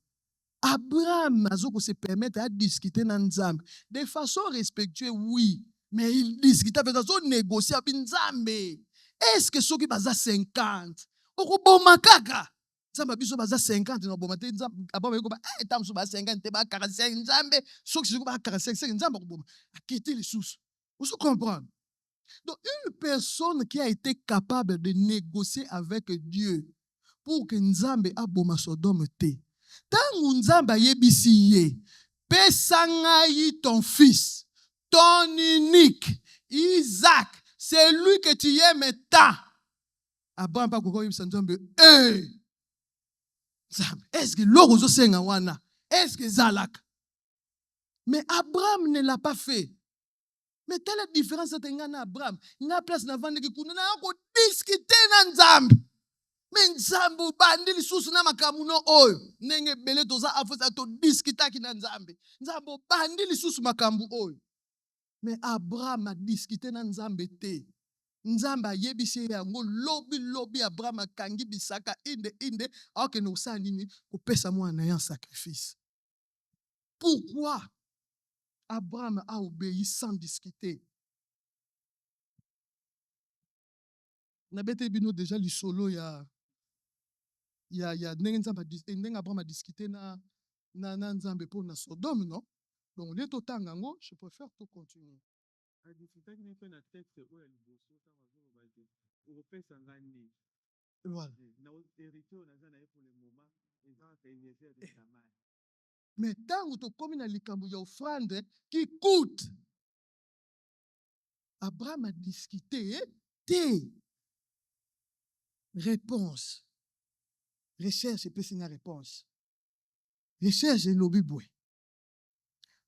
Abraham a se permettre de discuter dans Nzambe de façon respectueuse, oui, mais il discutait de façon négociée avec Nzambe. Est-ce que ceux qui basent 50 au boma kaka? Nzambe biso baza 50 na boma te Nzambe aboma ko ba tam so ba 50 te ba 45 Nzambe ceux qui ba 45 Nzambe ko boma quitter les sous. Vous comprenez? Donc une personne qui a été capable de négocier avec Dieu pour que Nzambe aboma Sodome te. Tant Nzambe yebisi ye, pesa ngai ton fils, ton unique, Isaac, c'est lui que tu aimes tant. Abraham pas ko yebisa Nzambe, est-ce que l'oro senga wana? Est-ce que Zalak? Mais Abraham ne l'a pas fait. Mais telle est la différence entre Abraham. Il y a place na vendre qui kuna na ko discuter na Nzambe. Mais Nzambe bandili susu na makamuno oyo. Nenge bele toza afosa to discuter ki na Nzambe. Nzambe bandili susu makambu oyo. Mais Abraham a discuté na Nzambe te. Nzamba yebisi yango lobi Abraham akangi bisaka inde alors no sa nini kopesa mwana na un sacrifice. Pourquoi Abraham a obéi sans discuter? Na bete bino déjà li solo ya ndenge Abraham a discuté na Nzambe pour na Sodome, non? Donc les totanga ngo, je préfère tout continuer. Voilà. Mais tant que tu commis dans likambo ya offrande qui coûte, Abraham a discuté tes réponses. Recherche et puis c'est une réponse. Recherche et l'obiboué.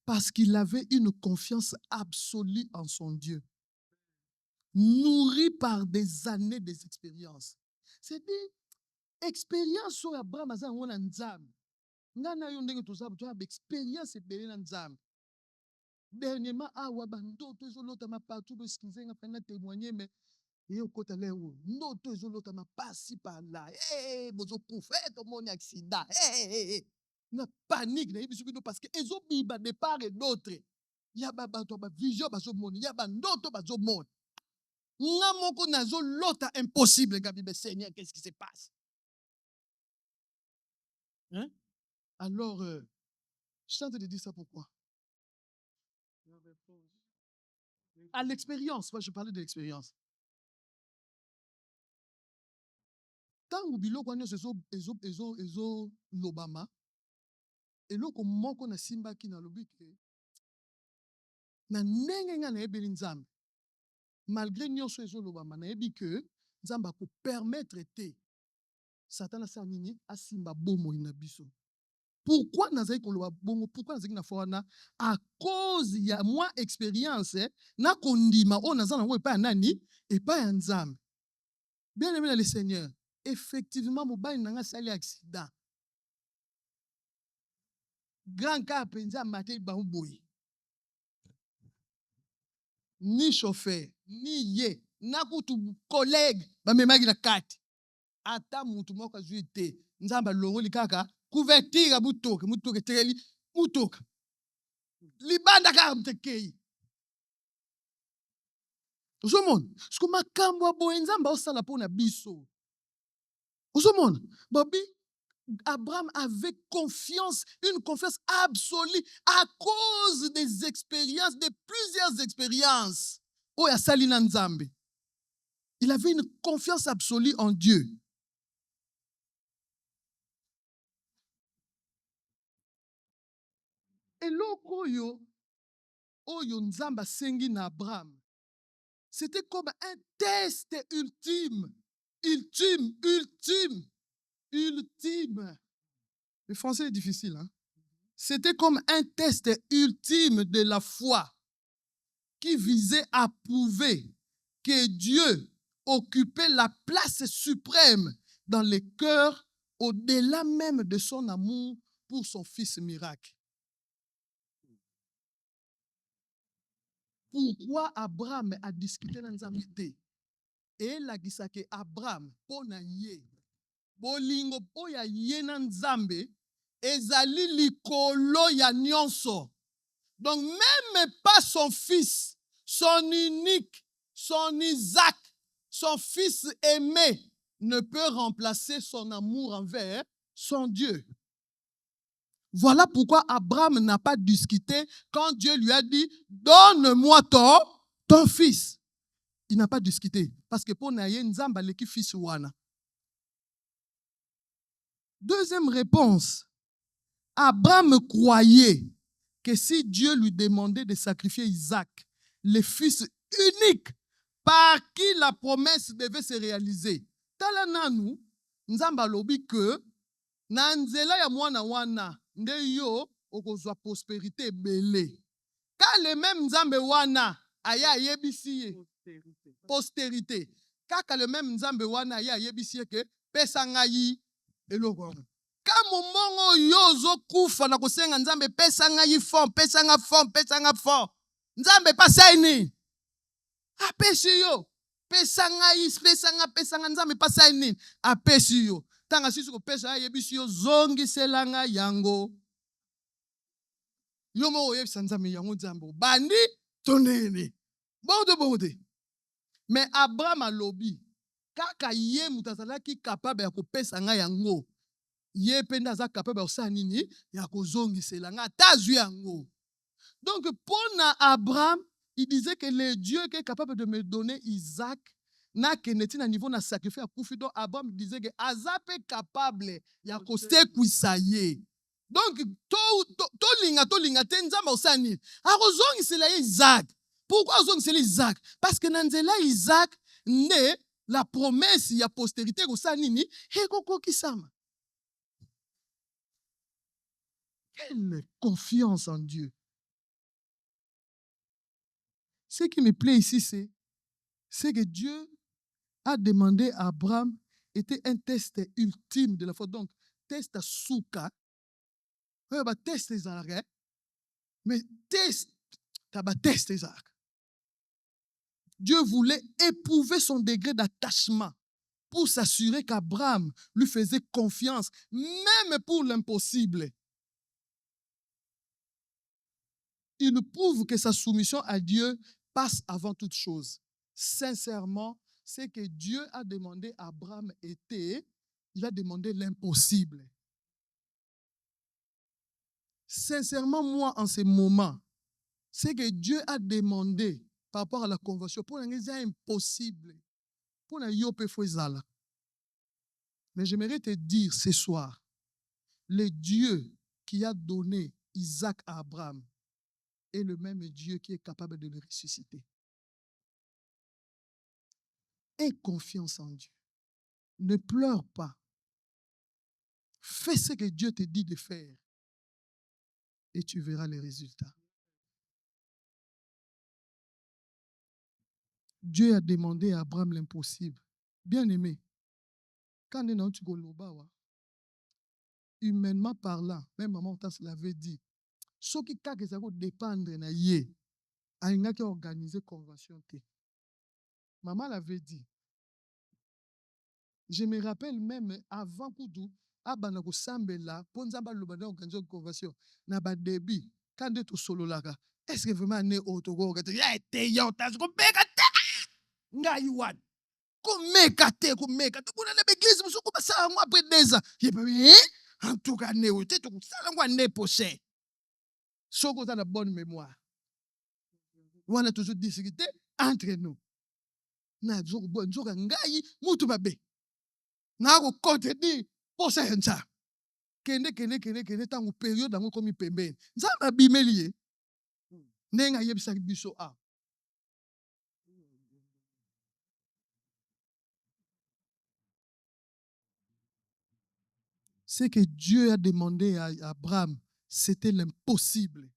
Parce qu'il avait une confiance absolue en son Dieu, nourri par des années d'expérience. C'est-à-dire, expérience sur Abraham, c'est un nzambe. Ngana yo ndenge tozabu to expérience ebele na nzambe. Dernièrement awa bandoto ezolota partout de skizenga pena témoigner mais yo kota leo ndoto ezolota pasi par là. Bozo prophète mon accident. Na panique na yebisu bino parce que ezobiba de part et d'autre. Ya bato ba vision bazo moni, ya bandoto bazo moni. Nga moko nazo lota impossible gabi Seigneur, qu'est-ce qui se passe? Hein? Alors, je suis en train de dire ça pourquoi? À l'expérience, moi je parlais de l'expérience. Tant que biloko wana ezo lobama, eloko moko na simba ki na lobi ke Na ndenge nga nayebeli Nzambe. Malgré nyonso ezolobama nayebi que Nzambe akopermettre te Satan asala nini asimba bomoi na biso. Pourquoi nazali koloba bongo? Pourquoi nazali na foi wana? À cause ya moi expérience na kondima o naza nango epai ya nani? Epai ya Nzambe. Bien aimé dans le Seigneur, effectivement mobali nanga asali accident. Grand cas penza maté bango boye. Ni chauffeur, ni ye, na kutu collègue bamemaki na kati. Ata mutu moko azwi te. Nzamba longoli kaka couverture mutoka, mutoka tekeli mutoka. Libanda kaka mtekei. Ozomona, siko makambo boye Nzamba osala pona biso. Ozomona, babi Abraham avait confiance, une confiance absolue à cause des expériences, de plusieurs expériences. Oh, ya Salina Nzambe. Il avait une confiance absolue en Dieu. Et l'okoyo, oyo Nzamba sengi na Abraham, c'était comme un test ultime. Ultime. Le français est difficile, hein? C'était comme un test ultime de la foi qui visait à prouver que Dieu occupait la place suprême dans les cœurs au-delà même de son amour pour son fils miracle. Pourquoi Abraham a discuté dans Nzambe? Et la gisake Abraham pona ye bolingo oya ye na Nzambe ezali likolo ya nyonso. Donc même pas son fils, son unique, son Isaac, son fils aimé ne peut remplacer son amour envers son Dieu. Voilà pourquoi Abraham n'a pas discuté quand Dieu lui a dit « Donne-moi ton fils ». Il n'a pas discuté. Parce que pour Naye, Nzamba leki fils wana. Deuxième réponse. Abraham croyait que si Dieu lui demandait de sacrifier Isaac, le fils unique, par qui la promesse devait se réaliser. Tala nanu, Nzamba lobi que na nzela ya mwana wana nde yo okozwa prospérité belé. Ka le même Nzambe wana aya yebisi ye postérité. Kaka le même Nzambe wana aya yebisi ye ke pesa ngai eloko. Ka momongo yo zo kufa na kosenga Nzambe pesa ngai fond, pesa nga fond, pesa nga fond. Nzambe pasai ni. Apesi yo. Pesa nga Nzambe pasai ni. Apesi yo. Tanga sisi ko pesa yebisi yo zongi selanga yango. Yo mo yebisa Nzambe yango Nzambe. Bandi tonene. Bonde. Mais Abraham alobi kaka ye mutazalaki capable ya kopesa nga yango. Ye penda za capable ya osala nini ya kozongisela nga tazwi yango. Donc pour Abraham, il disait que le Dieu qui est capable de me donner Isaac na keneti na niveau na sacrifice à kufi. Donc Abraham disait que Azap est capable ya kosekwisa ye. Donc to linga te Nzamba osala nini akozongisela ye Isaac. Pourquoi ozongisela Isaac? Parce que nanzela Isaac ne la promesse ya postérité kosala nini ekokokisama. Quelle confiance en Dieu. Ce qui me plaît ici, c'est que Dieu a demandé à Abraham, était un test ultime de la foi. Donc, test à souka. Test Isaac. Mais test Isaac. Dieu voulait éprouver son degré d'attachement pour s'assurer qu'Abraham lui faisait confiance, même pour l'impossible. Il prouve que sa soumission à Dieu passe avant toute chose. Sincèrement, ce que Dieu a demandé à Abraham était, il a demandé l'impossible. Sincèrement, moi, en ce moment, ce que Dieu a demandé par rapport à la conversion, pour nous, c'est impossible. Pour nous, mais j'aimerais te dire ce soir, le Dieu qui a donné Isaac à Abraham est le même Dieu qui est capable de le ressusciter. Aie confiance en Dieu. Ne pleure pas. Fais ce que Dieu te dit de faire et tu verras les résultats. Dieu a demandé à Abraham l'impossible. Bien-aimé, quand on est dans le humainement parlant, même maman Tas l'avait dit, ce qui dépendre de yé, a organisé convention. Maman l'avait dit. Je me rappelle même avant Koudou, abana ko sambela, ponzamba lobanda organisé convention. Na ba début, quand de to solo laka, est-ce que vraiment né autogo ka ya te ya otas ko meka te ngai wan. Ko meka te kuna na l'église musuku basala ngwa après 2 ans. Ye ba en tout cas né te to sala ngwa né poché. Soko ta na bonne mémoire. On a toujours discuté entre nous. Na zoko bon zoka ngai mutu babe. Na ko contenu posa hensa. Kende tango période dango komi pembeni. Nzamba bimeli. Nenga yebisa biso a. Ce que Dieu a demandé à Abraham, c'était l'impossible.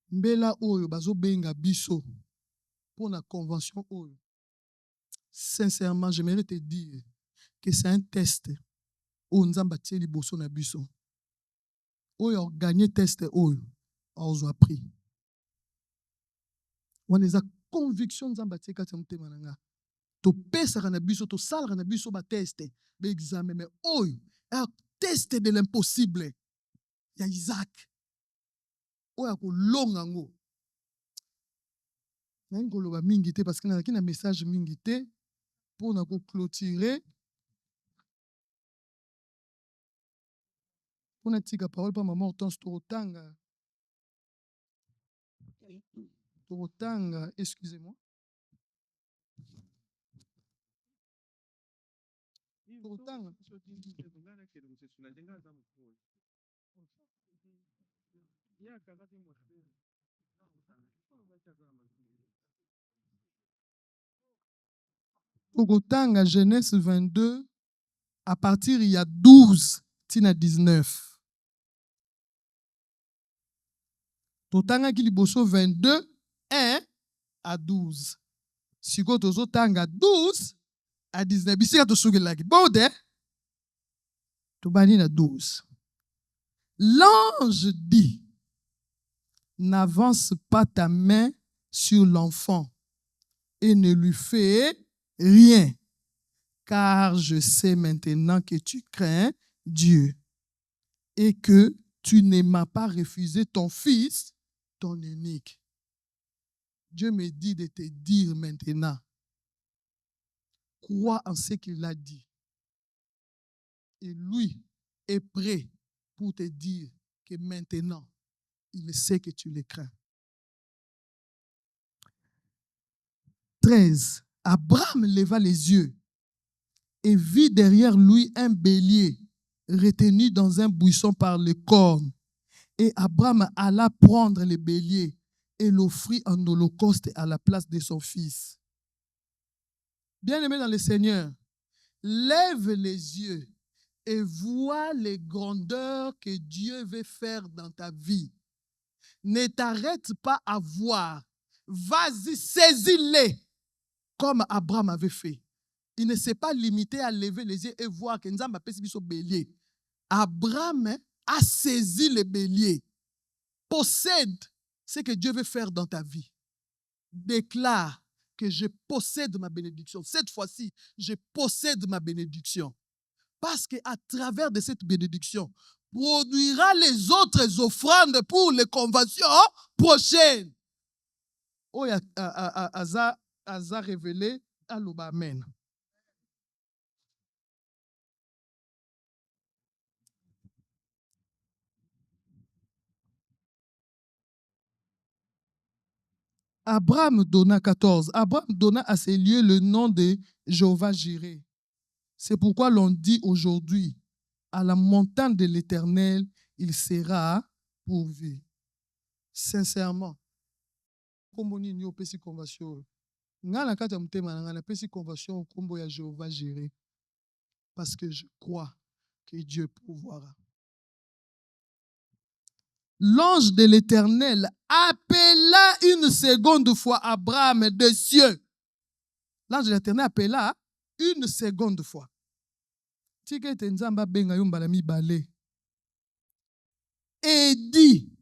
Mbela oyo bazo benga biso pour la convention oyo. Sincèrement, j'aimerais te dire que c'est un test. O nzamba tieli boso na biso. Oyo gagné test oyo, ozo appris. On a conviction nzamba tieli kati mutema nanga. To pesaka na biso, to salaka na biso ba test, ba examen, mais oyo, un test de l'impossible. Ya Isaac. Oyo ko longa ngo. Na ngoloba mingi te parce que na kina message mingi te pour na ko clôturer. Pour na tika parole pa maman Hortense Torotanga. Torotanga, excusez-moi. Torotanga. Torotanga, Genèse 22, à partir il y a 12, tina 19. Totanga ki liboso 22, 1 à 12. Siko tozo tanga 12 à 19. Bisika to sugelaki. Bode. Tobani na 12. L'ange dit, n'avance pas ta main sur l'enfant et ne lui fais rien, car je sais maintenant que tu crains Dieu et que tu ne m'as pas refusé ton fils, ton unique. Dieu me dit de te dire maintenant, crois en ce qu'il a dit. Et lui est prêt pour te dire que maintenant, il sait que tu le crains. 13. Abraham leva les yeux et vit derrière lui un bélier retenu dans un buisson par les cornes. Et Abraham alla prendre le bélier et l'offrit en holocauste à la place de son fils. Bien-aimé dans le Seigneur, lève les yeux et vois les grandeurs que Dieu veut faire dans ta vie. Ne t'arrête pas à voir. Vas-y, saisis-les comme Abraham avait fait. Il ne s'est pas limité à lever les yeux et voir que Nzamba pesi biso bélier. Abraham a saisi le bélier. Possède ce que Dieu veut faire dans ta vie. Déclare que je possède ma bénédiction. Cette fois-ci, je possède ma bénédiction. Parce qu'à travers de cette bénédiction, produira les autres offrandes pour les conventions prochaines. Oh, Aza révélé à l'Obamen. Abraham donna 14. Abraham donna à ces lieux le nom de Jéhovah Jireh. C'est pourquoi l'on dit aujourd'hui, à la montagne de l'Éternel, il sera pourvu. Sincèrement, kombo nini yo opesi convention oyo? Nga na kati ya motema na nga napesi convention au kombo ya Jéhovah Jireh, parce que je crois que Dieu pourvoira. L'ange de l'Éternel appela une seconde fois Abraham des cieux. L'ange de l'Éternel appela une seconde fois. Tika ete nzambe abenga yo mbala mibale. Et dit,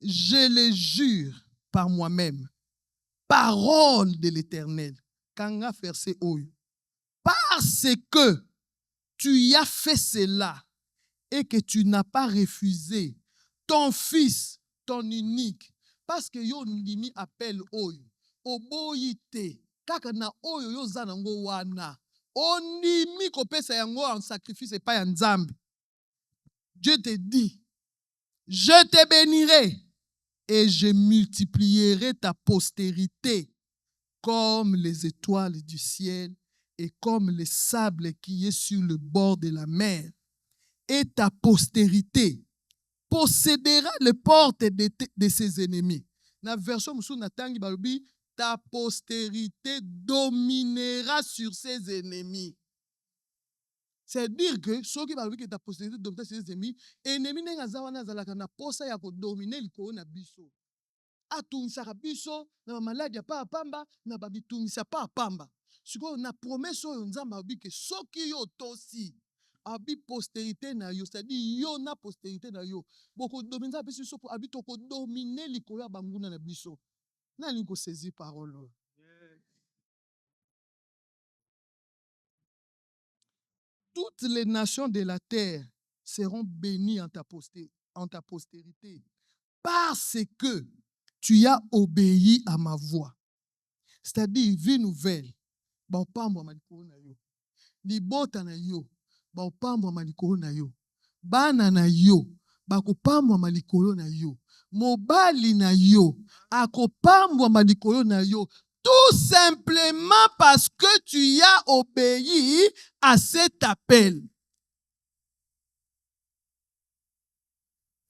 je le jure par moi-même, parole de l'Éternel. Kanga verset oyo. Parce que tu y as fait cela et que tu n'as pas refusé ton fils, ton unique, parce que yo ndimi appel oyo, oboyi te, kaka na oyo yo zanango wana, ondimi kopesa yango en sacrifice epai ya Nzambe. Dieu te dit, je te bénirai et je multiplierai ta postérité comme les étoiles du ciel et comme le sable qui est sur le bord de la mer. Et ta postérité possédera les portes de ses ennemis. Na version musu na tangi balobi, ta postérité dominera sur ses ennemis. C'est-à-dire que ceux qui balobi que ta postérité dominera sur ses ennemis, ennemis nenga zawana zalaka na posa ya ko dominer likolo na biso. Atungisaka biso na ba maladie ya pa pamba na ba bitungisa pa pamba. Siko na promesse oyo Nzambe alobi ke soki yo tosi abi postérité na yo, c'est-à-dire yo na postérité na yo, boko dominer biso so abi to ko dominer likolo ya banguna na biso. Na lingo saisir parole. Toutes les nations de la terre seront bénies en ta postérité parce que tu as obéi à ma voix. C'est-à-dire vie nouvelle, ba pambo malikolo na yo. Libota na yo, ba pambo malikolo na yo. Bana na yo, ba kopambo malikolo na yo. Mobali na yo, akopambo malikolo na yo. Tout simplement parce que tu as obéi à cet appel.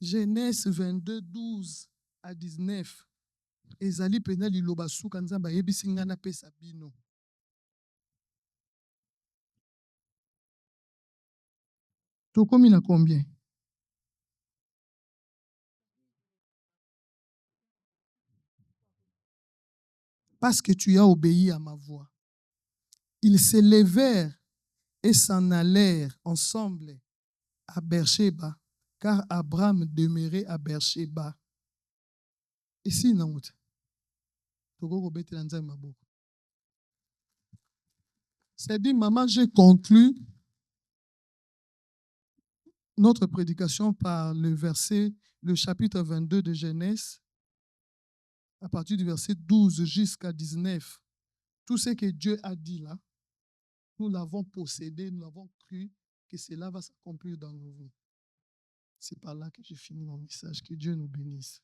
Genèse 22, 12 à 19. Ezali pena liloba suka Nzambe ayebisi nga napesa bino. Tokomi na combien? Parce que tu as obéi à ma voix. Ils se levèrent et s'en allèrent ensemble à Beersheba, car Abraham demeurait à Beersheba. Ici, non. C'est-à-dire, maman, j'ai conclu notre prédication par le chapitre 22 de Genèse, à partir du verset 12 jusqu'à 19. Tout ce que Dieu a dit là, nous l'avons possédé, nous l'avons cru que cela va s'accomplir dans nos vies. C'est par là que j'ai fini mon message. Que Dieu nous bénisse.